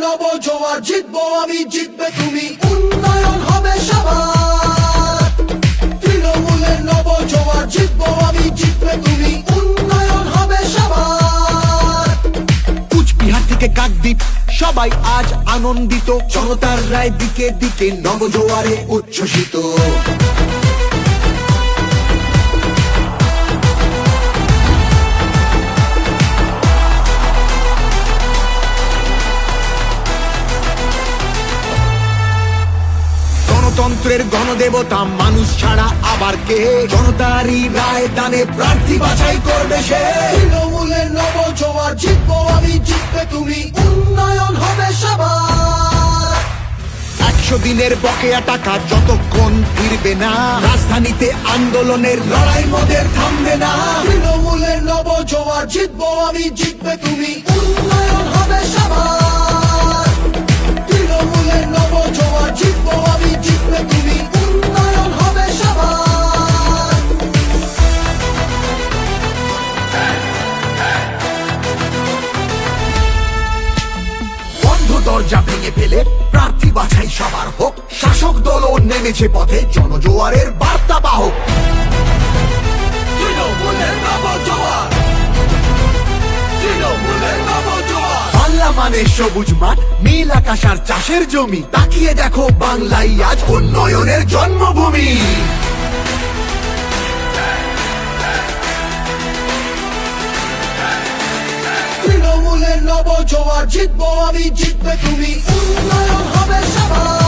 নব জোয়ার, জিতবো আমি জিতবে তুমি, উন্নয়ন হবে সবার। তৃণমূলের নব জোয়ার, জিতবো আমি জিতবে তুমি, উন্নয়ন হবে সবার। কুচবিহার থেকে কাকদ্বীপ সবাই আজ আনন্দিত, জনতার রায় দিকে দিকে নবজোয়ারে উচ্ছ্বসিত। গণতন্ত্রের গণদেবতা মানুষ ছাড়া আবার কে, জনতারই রায় দানে প্রার্থী বাছাই করবে সে। তৃণমূলের নব জোয়ার, জিতবো আমি জিতবে তুমি, উন্নয়ন হবে সবার। 100 দিনের বকেয়া টাকা যতক্ষণ ফিরবে না, রাজধানীতে আন্দোলনের লড়াই মোদের থামবে না। তৃণমূলের নব জোয়ার, জিতবো আমি জিতবে তুমি, উন্নয়ন হবে সবার। তৃণমূলের নব জোয়ার, জিতবো আমি জিতবে তুমি, উন্নয়ন হবে সবার। বন্ধ দরজা ভেঙে ফেলে প্রার্থী বাছাই সবার হোক, শাসক দলও নেমেছে পথে জনজোয়ারের বার্তা বাহক। তৃণমূলের নব জোয়ার, তৃণমূলের নব জোয়ার। বাংলা মানে সবুজ মাঠ, নীল আকাশ আর চাষের জমি, তাকিয়ে দেখো বাংলাই আজ উন্নয়নের জন্মভূমি। তৃণমূলের নব জোয়ার, জিতবো আমি জিতবে তুমি, উন্নয়ন হবে সবার।